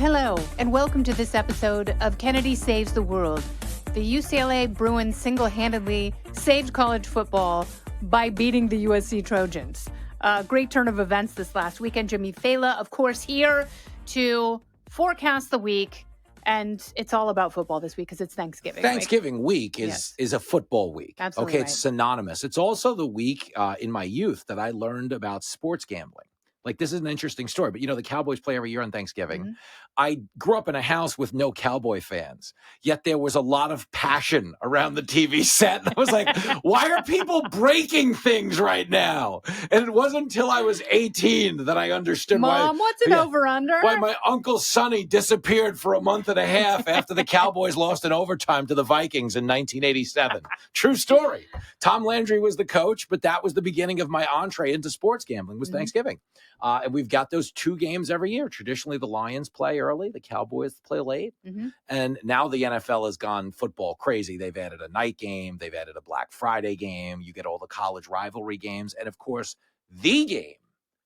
Hello, and welcome to this episode of Kennedy Saves the World. The UCLA Bruins single-handedly saved college football by beating the USC Trojans. Great turn of events this last weekend. Jimmy Failla, of course, here to forecast the week. And it's all about football this week because it's Thanksgiving. Thanksgiving week is a football week. Absolutely okay, right. It's synonymous. It's also the week in my youth that I learned about sports gambling. Like, this is an interesting story, but the Cowboys play every year on Thanksgiving. Mm-hmm. I grew up in a house with no Cowboy fans, yet there was a lot of passion around the TV set. And I was like, why are people breaking things right now? And it wasn't until I was 18 that I understood Mom, what's an over-under? Why my Uncle Sonny disappeared for a month and a half after the Cowboys lost in overtime to the Vikings in 1987. True story. Tom Landry was the coach, but that was the beginning of my entree into sports gambling was Thanksgiving. And we've got those two games every year. Traditionally, the Lions play early, the Cowboys play late. Mm-hmm. And now the NFL has gone football crazy. They've added a night game. They've added a Black Friday game. You get all the college rivalry games. And, of course, the game,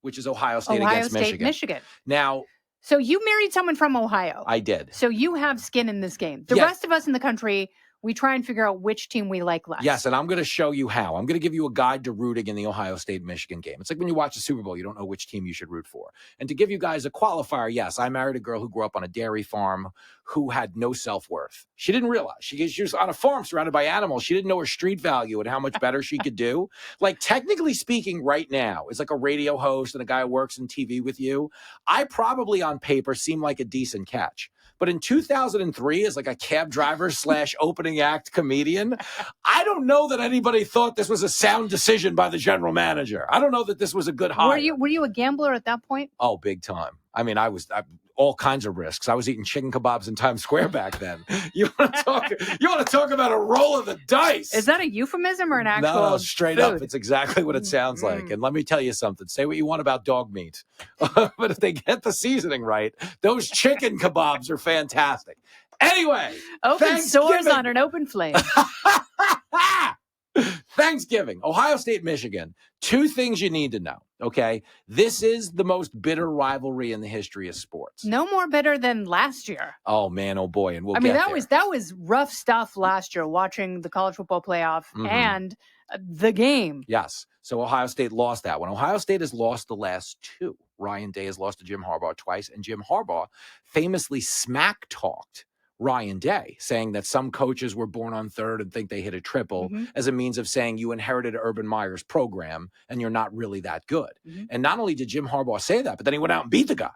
which is Ohio State against Michigan. Now, so you married someone from Ohio. I did. So you have skin in this game. The rest of us in the country, we try and figure out which team we like less. Yes, and I'm going to show you how. I'm going to give you a guide to rooting in the Ohio State-Michigan game. It's like when you watch the Super Bowl, you don't know which team you should root for. And to give you guys a qualifier, yes, I married a girl who grew up on a dairy farm who had no self-worth. She didn't realize. She was on a farm surrounded by animals. She didn't know her street value and how much better she could do. Like, technically speaking, right now, it's like a radio host and a guy who works in TV with you. I probably, on paper, seem like a decent catch. But in 2003, as like a cab driver / opening act comedian, I don't know that anybody thought this was a sound decision by the general manager. I don't know that this was a good hire. Were you a gambler at that point? Oh, big time. I mean, I all kinds of risks. I was eating chicken kebabs in Times Square back then. You want to talk about a roll of the dice? Is that a euphemism or an actual? No, straight food? Up. It's exactly what it sounds like. And let me tell you something. Say what you want about dog meat, but if they get the seasoning right, those chicken kebabs are fantastic. Anyway, open sores on an open flame. Thanksgiving, Ohio State, Michigan. Two things you need to know, okay? This is the most bitter rivalry in the history of sports. No more bitter than last year. Oh, man, oh, boy. And that was rough stuff last year, watching the college football playoff and the game. Yes. So Ohio State lost that one. Ohio State has lost the last two. Ryan Day has lost to Jim Harbaugh twice, and Jim Harbaugh famously smack-talked Ryan Day, saying that some coaches were born on third and think they hit a triple as a means of saying you inherited Urban Meyer's program and you're not really that good. And not only did Jim Harbaugh say that, but then he went out and beat the guy.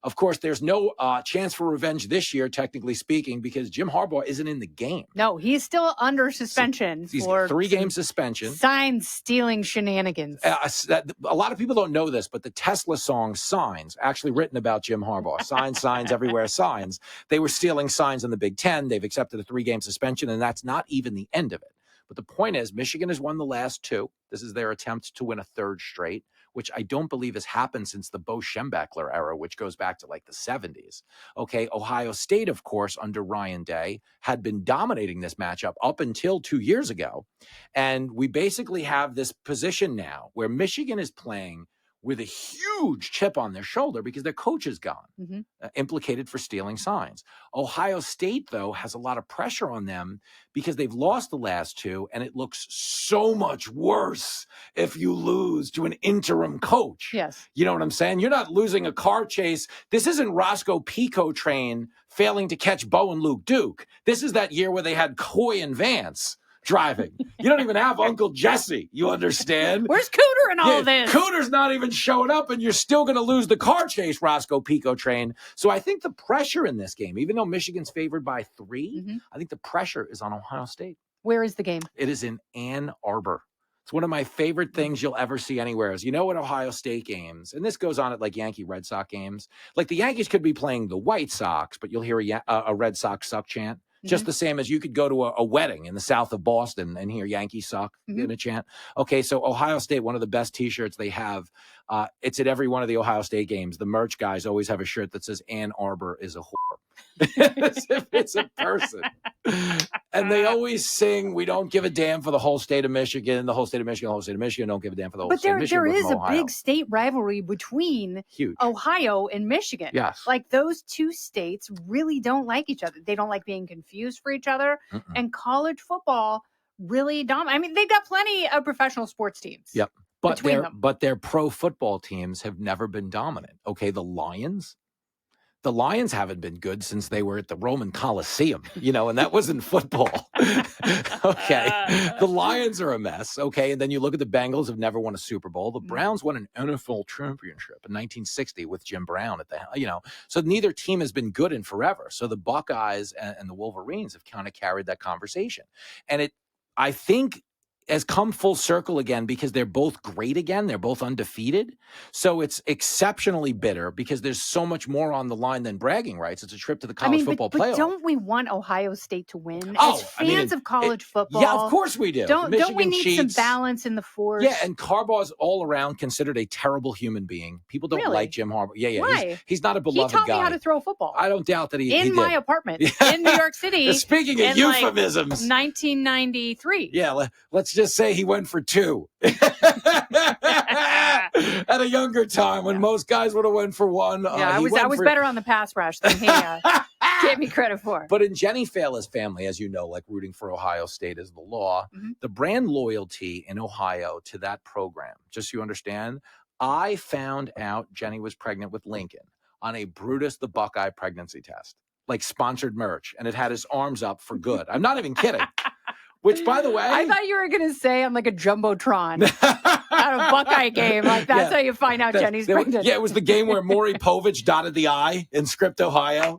Of course, there's no chance for revenge this year, technically speaking, because Jim Harbaugh isn't in the game. No, he's still under suspension He's for 3-game suspension. Sign-stealing shenanigans. A lot of people don't know this, but the Tesla song Signs, actually written about Jim Harbaugh, signs everywhere, signs. They were stealing signs in the Big Ten. They've accepted a 3-game suspension, and that's not even the end of it. But the point is, Michigan has won the last two. This is their attempt to win a third straight, which I don't believe has happened since the Bo Schembechler era, which goes back to like the 70s. Okay, Ohio State, of course, under Ryan Day, had been dominating this matchup up until 2 years ago. And we basically have this position now where Michigan is playing with a huge chip on their shoulder because their coach is gone, implicated for stealing signs. Ohio State, though, has a lot of pressure on them because they've lost the last two, and it looks so much worse if you lose to an interim coach. Yes. You know what I'm saying? You're not losing a car chase. This isn't Roscoe Pico train failing to catch Bo and Luke Duke. This is that year where they had Coy and Vance driving. You don't even have Uncle Jesse. You understand? Where's Cooter in all this? Cooter's not even showing up, and you're still going to lose the car chase, Roscoe Pico train. So I think the pressure in this game, even though Michigan's favored by 3, I think the pressure is on Ohio State. Where is the game? It is in Ann Arbor. It's one of my favorite things you'll ever see anywhere is, at Ohio State games, and this goes on at like Yankee Red Sox games, like the Yankees could be playing the White Sox, but you'll hear a Red Sox suck chant. Just the same as you could go to a wedding in the south of Boston and hear Yankees suck in a chant. Okay, so Ohio State, one of the best T-shirts they have, it's at every one of the Ohio State games. The merch guys always have a shirt that says Ann Arbor is a whore. as if it's a person. And they always sing, we don't give a damn for the whole state of Michigan, the whole state of Michigan, the whole state of Michigan, don't give a damn for the whole state of Michigan. But there is a Ohio. big state rivalry between Huge. Ohio and Michigan. Yes. Like those two states really don't like each other. They don't like being confused for each other. And college football really dominates. I mean, they've got plenty of professional sports teams. Yep. But their pro football teams have never been dominant. Okay, the Lions haven't been good since they were at the Roman Coliseum, and that wasn't football. Okay. The Lions are a mess. Okay. And then you look at the Bengals have never won a Super Bowl. The Browns won an NFL championship in 1960 with Jim Brown at the, so neither team has been good in forever. So the Buckeyes and the Wolverines have kind of carried that conversation. And I think, has come full circle again because they're both great again. They're both undefeated. So it's exceptionally bitter because there's so much more on the line than bragging rights. It's a trip to the college football playoff. But don't we want Ohio State to win? As fans of college football. Yeah, of course we do. Don't we need some balance in the force? Yeah, and Harbaugh's all around considered a terrible human being. People don't like Jim Harbaugh. Yeah. Why? He's not a beloved guy. He taught me how to throw a football. I don't doubt that he in did. my apartment in New York City. Speaking of euphemisms. 1993. Yeah, let's just say he went for 2 at a younger time when most guys would have went for 1. Yeah, I was better on the pass rush than he gave me credit for. But in Jenny Failla's family, as you know, like rooting for Ohio State is the law, the brand loyalty in Ohio to that program, just so you understand, I found out Jenny was pregnant with Lincoln on a Brutus the Buckeye pregnancy test, like sponsored merch, and it had his arms up for good. I'm not even kidding. Which, by the way, I thought you were going to say on like a Jumbotron at a Buckeye game. Like that's how you find out Jenny's pregnant. Yeah, it was the game where Maury Povich dotted the I in Script, Ohio.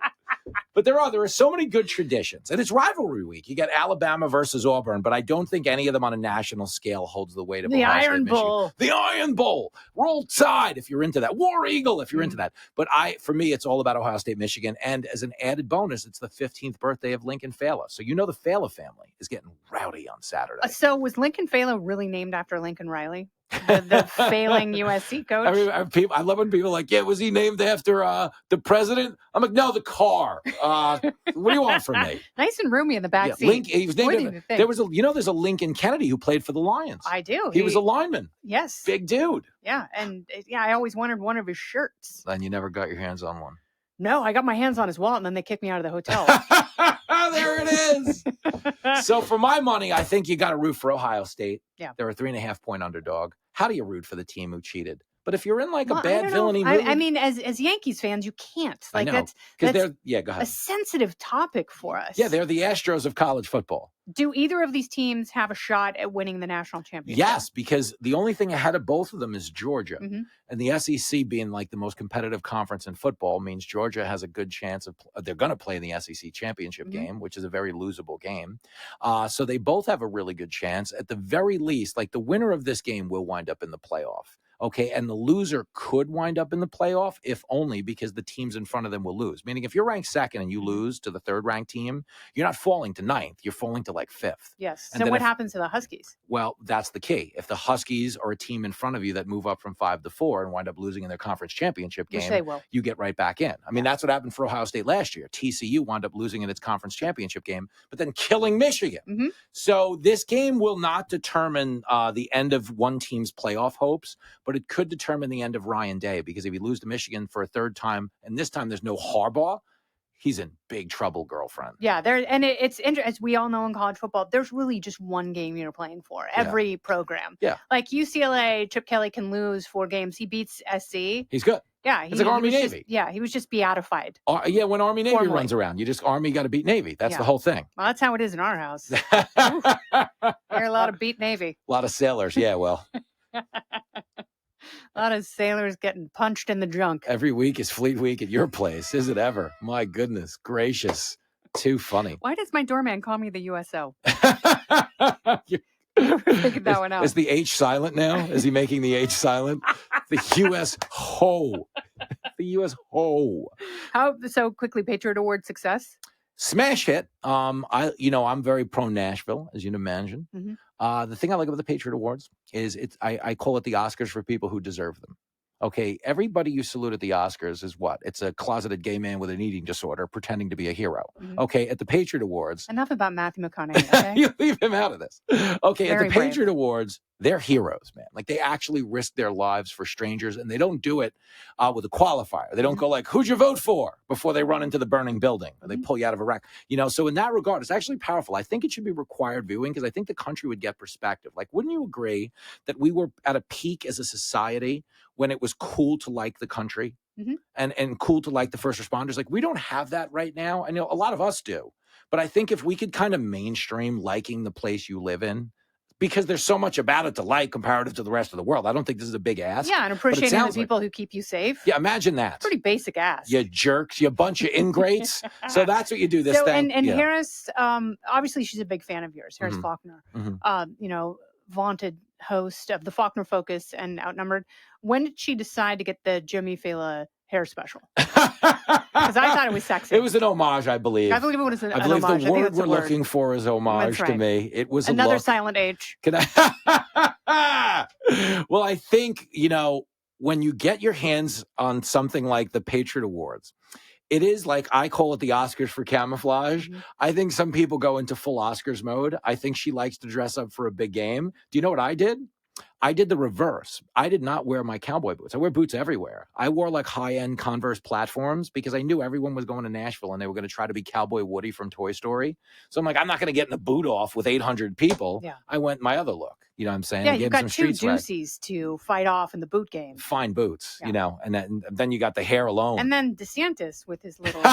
But there are so many good traditions. And it's rivalry week. You got Alabama versus Auburn, but I don't think any of them on a national scale holds the weight of the Ohio Iron State, Bowl. Michigan. The Iron Bowl. Roll Tide if you're into that. War Eagle if you're into that. But for me, it's all about Ohio State, Michigan. And as an added bonus, it's the 15th birthday of Lincoln Failla. So the Failla family is getting rowdy on Saturday. So was Lincoln Failla really named after Lincoln Riley? The failing USC coach. I love when people are like, yeah, was he named after the president? I'm like, no, the car. What do you want from me? Nice and roomy in the back seat. He was named there's a Lincoln Kennedy who played for the Lions. I do. He was a lineman. Yes. Big dude. Yeah. And I always wanted one of his shirts. And you never got your hands on one. No, I got my hands on his wallet and then they kicked me out of the hotel. There it is. So for my money, I think you got to root for Ohio State. Yeah. They're a 3.5-point underdog. How do you root for the team who cheated? But if you're in like a bad villainy mood, I mean, as Yankees fans, you can't. Like I know, that's go ahead. A sensitive topic for us. Yeah, they're the Astros of college football. Do either of these teams have a shot at winning the national championship? Yes, because the only thing ahead of both of them is Georgia. And the SEC being like the most competitive conference in football means Georgia has a good chance of they're going to play in the SEC championship game, which is a very losable game. So they both have a really good chance. At the very least, like the winner of this game will wind up in the playoff. Okay, and the loser could wind up in the playoff, if only because the teams in front of them will lose. Meaning if you're ranked second and you lose to the third-ranked team, you're not falling to ninth. You're falling to like fifth. Yes. So what happens to the Huskies? Well, that's the key. If the Huskies are a team in front of you that move up from 5 to 4 and wind up losing in their conference championship game, you get right back in. I mean, that's what happened for Ohio State last year. TCU wound up losing in its conference championship game, but then killing Michigan. So this game will not determine the end of one team's playoff hopes, but it could determine the end of Ryan Day, because if you lose to Michigan for a third time, and this time there's no Harbaugh, he's in big trouble, girlfriend. Yeah, it's interesting. As we all know in college football, there's really just one game you're playing for every program. Yeah. Like UCLA, Chip Kelly can lose 4 games. He beats SC. He's good. Yeah. It's like Army-Navy. He was just beatified. When Army-Navy runs around, you just Army got to beat Navy. That's the whole thing. Well, that's how it is in our house. You're allowed to beat Navy. A lot of sailors. Yeah, well. A lot of sailors getting punched in the junk. Every week is Fleet Week at your place. Is it ever? My goodness gracious. Too funny. Why does my doorman call me the USO? Figured that one out. Is the H silent now? Is he making the H silent? The U.S. ho. The U.S. ho. So quickly, Patriot Award success? Smash hit. I'm very pro Nashville, as you'd imagine. The thing I like about the Patriot Awards is I call it the Oscars for people who deserve them. Okay, everybody you salute at the Oscars is what? It's a closeted gay man with an eating disorder pretending to be a hero. Okay, at the Patriot Awards. Enough about Matthew McConaughey, okay? You leave him out of this. Okay, Very at the Patriot Awards, they're heroes, man. Like, they actually risk their lives for strangers, and they don't do it with a qualifier. They don't go like, who'd you vote for? Before they run into the burning building, or they pull you out of a wreck. So in that regard, it's actually powerful. I think it should be required viewing because I think the country would get perspective. Like, wouldn't you agree that we were at a peak as a society when it was cool to like the country and cool to like the first responders? Like, we don't have that right now. I know a lot of us do. But I think if we could kind of mainstream liking the place you live in, because there's so much about it to like comparative to the rest of the world. I don't think this is a big ask. Yeah, and appreciating the people who keep you safe. Yeah, imagine that. Pretty basic ask. You jerks, you bunch of ingrates. So that's what you do this thing. And Harris, obviously she's a big fan of yours, Harris Faulkner. Vaunted host of the Faulkner Focus and Outnumbered. When did she decide to get the Jimmy Fallon hair special? Because I thought it was sexy. It was an homage, I believe. I believe it was an homage. I believe the word we're looking for is homage to me. It was another silent H. Can I? Well, I think, when you get your hands on something like the Patriot Awards, it is like, I call it the Oscars for camouflage. I think some people go into full Oscars mode. I think she likes to dress up for a big game. Do you know what I did? I did the reverse. I did not wear my cowboy boots. I wear boots everywhere. I wore like high-end Converse platforms because I knew everyone was going to Nashville and they were going to try to be Cowboy Woody from Toy Story. So I'm like, I'm not going to get in a boot off with 800 people. Yeah. I went my other look. You know what I'm saying? Yeah, you've got two doocies to fight off in the boot game. Fine boots, and then you got the hair alone. And then DeSantis with his little...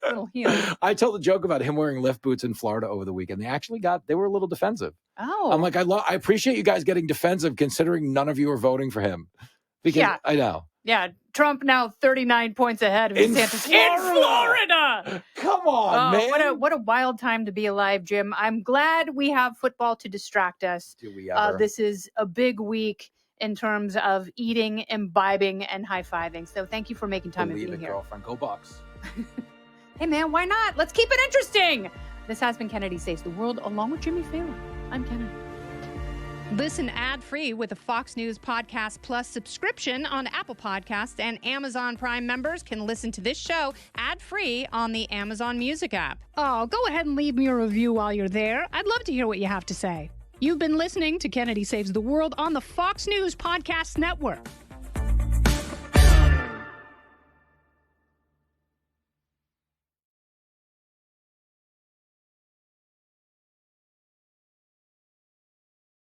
little heels. I told the joke about him wearing lift boots in Florida over the weekend. They were a little defensive. Oh. I'm like, I appreciate you guys getting defensive considering none of you are voting for him. Because I know. Yeah, Trump now 39 points ahead of DeSantis in Florida. Come on, man. What a wild time to be alive, Jim. I'm glad we have football to distract us. Do we ever? This is a big week in terms of eating, imbibing, and high-fiving. So thank you for making time and being here. Girlfriend. Go Bucks. Hey, man, why not? Let's keep it interesting. This has been Kennedy Saves the World, along with Jimmy Fallon. I'm Kennedy. Listen ad-free with a Fox News Podcast Plus subscription on Apple Podcasts, and Amazon Prime members can listen to this show ad-free on the Amazon Music app. Oh, go ahead and leave me a review while you're there. I'd love to hear what you have to say. You've been listening to Kennedy Saves the World on the Fox News Podcast Network.